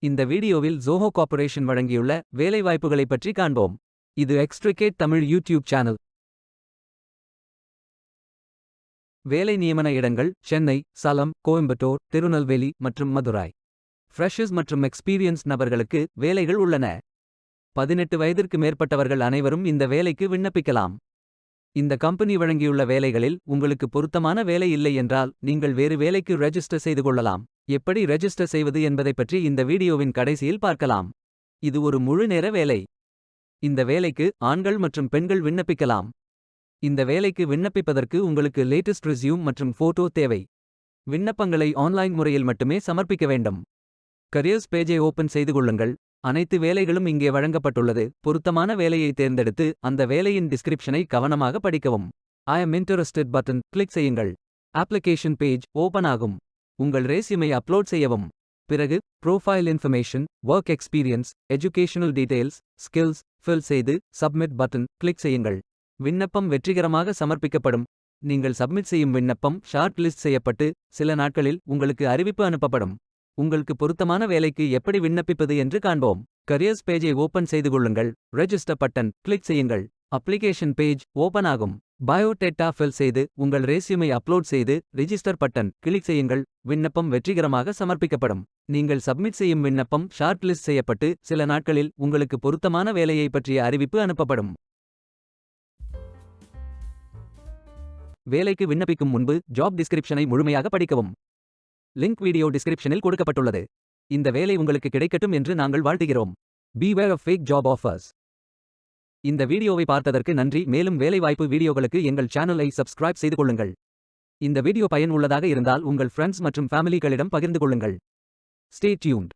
இந்த வீடியோவில் ஜோஹோ கார்ப்பரேஷன் வழங்கியுள்ள வேலைவாய்ப்புகளைப் பற்றி காண்போம். இது எக்ஸ்ட்ரிகேட் தமிழ் யூடியூப் சேனல். வேலை நியமன இடங்கள் சென்னை, சலம், கோயம்புத்தூர், திருநெல்வேலி மற்றும் மதுராய். ஃப்ரெஷர்ஸ் மற்றும் எக்ஸ்பீரியன்ஸ் நபர்களுக்கு வேலைகள் உள்ளன. 18 வயதிற்கு மேற்பட்டவர்கள் அனைவரும் இந்த வேலைக்கு விண்ணப்பிக்கலாம். இந்த கம்பெனி வழங்கியுள்ள வேலைகளில் உங்களுக்கு பொருத்தமான வேலை இல்லை என்றால் நீங்கள் வேறு வேலைக்கு ரெஜிஸ்டர் செய்து கொள்ளலாம். எப்படி ரெஜிஸ்டர் செய்வது என்பதை பற்றி இந்த வீடியோவின் கடைசியில் பார்க்கலாம். இது ஒரு முழு நேர வேலை. இந்த வேலைக்கு ஆண்கள் மற்றும் பெண்கள் விண்ணப்பிக்கலாம். இந்த வேலைக்கு விண்ணப்பிப்பதற்கு உங்களுக்கு லேட்டஸ்ட் ரெஸ்யூம் மற்றும் போட்டோ தேவை. விண்ணப்பங்களை ஆன்லைன் முறையில் மட்டுமே சமர்ப்பிக்க வேண்டும். கரியர்ஸ் பேஜை ஓபன் செய்து கொள்ளுங்கள். அனைத்து வேலைகளும் இங்கே வழங்கப்பட்டுள்ளது. பொருத்தமான வேலையை தேர்ந்தெடுத்து அந்த வேலையின் டிஸ்கிரிப்ஷனை கவனமாக படிக்கவும். ஐ அம் இன்ட்ரஸ்டட் பட்டன் கிளிக் செய்யுங்கள். அப்ளிகேஷன் பேஜ் ஓபன் ஆகும். உங்கள் ரெஸ்யூமை அப்லோட் செய்யவும். பிறகு profile information, work experience, educational details, skills fill செய்து சப்மிட் பட்டன் கிளிக் செய்யுங்கள். விண்ணப்பம் வெற்றிகரமாக சமர்ப்பிக்கப்படும். நீங்கள் சப்மிட் செய்யும் விண்ணப்பம் ஷார்ட் லிஸ்ட் செய்யப்பட்டு சில நாட்களில் உங்களுக்கு அறிவிப்பு அனுப்பப்படும். உங்களுக்கு பொருத்தமான வேலைக்கு எப்படி விண்ணப்பிப்பது என்று காண்போம். கரியர்ஸ் பேஜை ஓபன் செய்து கொள்ளுங்கள். ரெஜிஸ்டர் பட்டன் கிளிக் செய்யுங்கள். அப்ளிகேஷன் பேஜ் ஓபன் ஆகும். பயோடேட்டா ஃபில் செய்து உங்கள் ரெஸ்யூமை அப்லோட் செய்து ரிஜிஸ்டர் பட்டன் கிளிக் செய்யுங்கள். விண்ணப்பம் வெற்றிகரமாக சமர்ப்பிக்கப்படும். நீங்கள் சப்மிட் செய்யும் விண்ணப்பம் ஷார்ட் லிஸ்ட் செய்யப்பட்டு சில நாட்களில் உங்களுக்கு பொருத்தமான வேலையை பற்றிய அறிவிப்பு அனுப்பப்படும். வேலைக்கு விண்ணப்பிக்கும் முன்பு ஜாப் டிஸ்கிரிப்ஷனை முழுமையாக படிக்கவும். லிங்க் வீடியோ டிஸ்கிரிப்ஷனில் கொடுக்கப்பட்டுள்ளது. இந்த வேலை உங்களுக்கு கிடைக்கட்டும் என்று நாங்கள் வாழ்த்துகிறோம். Beware of fake job offers. இந்த வீடியோவை பார்த்ததற்கு நன்றி. மேலும் வேலைவாய்ப்பு வீடியோகளுக்கு எங்கள் சேனலை சப்ஸ்கிரைப் செய்து கொள்ளுங்கள். இந்த வீடியோ பயன் உள்ளதாக இருந்தால் உங்கள் ஃப்ரெண்ட்ஸ் மற்றும் ஃபேமிலிகளிடம் பகிர்ந்து கொள்ளுங்கள். Stay tuned.